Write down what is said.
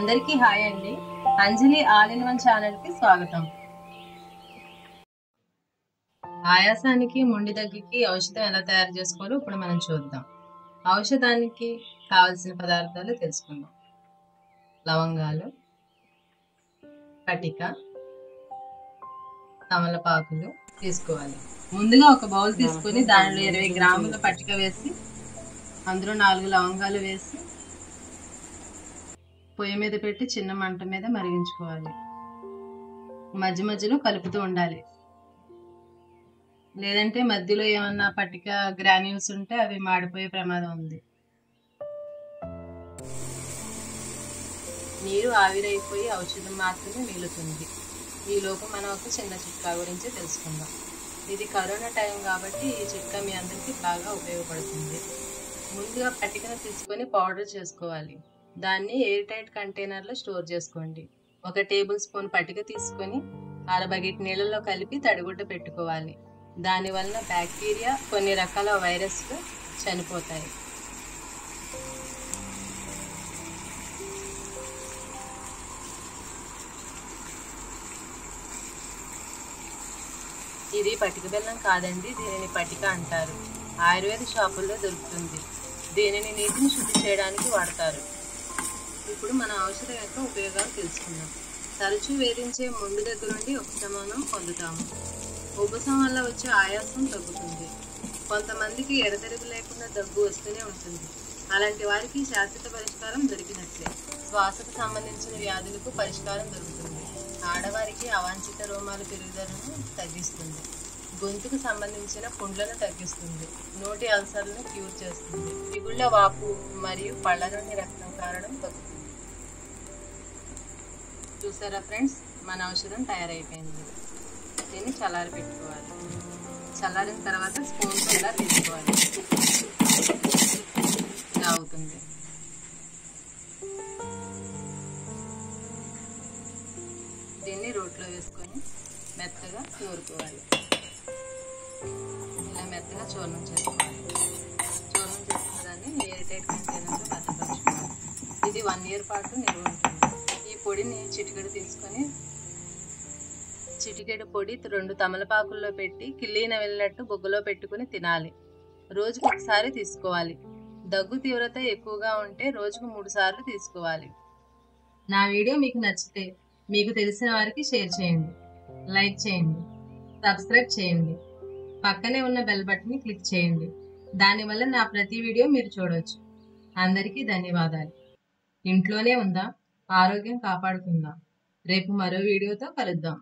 అందరికీ హాయ్ అండి. అంజలి all in one channel కి స్వాగతం. ఆయాసానికి మొండి దగ్గుకి ఔషధం ఎలా తయారు చేసుకోవాలో ఇప్పుడు మనం చూద్దాం. ఔషధానికి కావలసిన పదార్థాలు తెలుసుకుందాం. లవంగాలు, పటిక, తమలపాకులు తీసుకోవాలి. ముందుగా ఒక బౌల్ తీసుకొని దానిలో 20 గ్రాముల పటిక వేసి అందులో 4 లవంగాలు వేసి పొయ్యి మీద పెట్టి చిన్న మంట మీద మరిగించుకోవాలి. మధ్య మధ్యలో కలుపుతూ ఉండాలి, లేదంటే మధ్యలో ఏమన్నా పటిక గ్రాన్యూల్స్ ఉంటే అవి మాడిపోయే ప్రమాదం ఉంది. నీరు ఆవిరైపోయి ఔషధం మాత్రమే మిగులుతుంది. ఈలోపు మనం ఒక చిన్న చిట్కా గురించి తెలుసుకుందాం. ఇది కరోనా టైం కాబట్టి ఈ చిట్కా మీ అందరికీ బాగా ఉపయోగపడుతుంది. ముందుగా పటికను తీసుకొని పౌడర్ చేసుకోవాలి. దాన్ని ఎయిర్ టైట్ కంటైనర్లో స్టోర్ చేసుకోండి. 1 టేబుల్ స్పూన్ పటిక తీసుకొని 1/2 బకెట్ నీళ్ళలో కలిపి తడిగుడ్డ పెట్టుకోవాలి. దానివల్ల బ్యాక్టీరియా, కొన్ని రకాల వైరస్లు చనిపోతాయి. ఇది పటిక బెల్లం కాదండి, దీనిని పటిక అంటారు. ఆయుర్వేద షాపుల్లో దొరుకుతుంది. దీనిని నీటిని శుద్ధి చేయడానికి వాడతారు. ఇప్పుడు మన ఔషధం యొక్క ఉపయోగాలు తెలుసుకుందాం. తరచూ వేధించే మొండి దగ్గర నుండి ఉపశమనం పొందుతాము. ఉబ్బసం వల్ల వచ్చే ఆయాసం తగ్గుతుంది. కొంతమందికి ఎడతెరిపి లేకుండా దగ్గు వస్తూనే ఉంటుంది. అలాంటి వారికి శాశ్వత పరిష్కారం దొరికినట్లే. శ్వాసకు సంబంధించిన వ్యాధులకు పరిష్కారం దొరుకుతుంది. ఆడవారికి అవాంఛిత రోమాల పెరుగుదలను తగ్గిస్తుంది. గొంతుకు సంబంధించిన పుండ్లను తగ్గిస్తుంది. నోటి అల్సర్లను క్యూర్ చేస్తుంది. మిగుళ్ళ వాపు మరియు పళ్ళ నుండి రక్తం కారడం తగ్గుతుంది. చూసారా ఫ్రెండ్స్, మన ఔషధం తయారైపోయింది. దీన్ని చల్లారి పెట్టుకోవాలి. చల్లారిన తర్వాత స్పూన్తో ఇలా తీసుకోవాలి. ఇలా అవుతుంది. దీన్ని రోట్లో వేసుకొని మెత్తగా నూరుకోవాలి. ఇలా మెత్తగా చూర్ణం చేసుకోవాలి. చూర్ణం చేసుకున్న దాన్ని ఎయిర్ టైట్ కంటైనర్లో భద్రపరచుకోవాలి. ఇది 1 ఇయర్ పాటు నిల్వ ఉంటుంది. ఈ పొడిని చిటికెడు తీసుకొని చిటికెడు పొడి 2 తమలపాకుల్లో పెట్టి కిల్లీన వెళ్ళినట్టు బొగ్గలో పెట్టుకుని తినాలి. రోజుకు 1 సారి తీసుకోవాలి. దగ్గు తీవ్రత ఎక్కువగా ఉంటే రోజుకు 3 సార్లు తీసుకోవాలి. నా వీడియో మీకు నచ్చితే మీకు తెలిసిన వారికి షేర్ చేయండి, లైక్ చేయండి, సబ్స్క్రైబ్ చేయండి. పక్కనే ఉన్న బెల్ బటన్ని క్లిక్ చేయండి. దానివల్ల నా ప్రతి వీడియో మీరు చూడవచ్చు. అందరికీ ధన్యవాదాలు. ఇంట్లోనే ఉందాం, ఆరోగ్యం కాపాడుకుందాం. రేపు మరో వీడియోతో కలుద్దాం.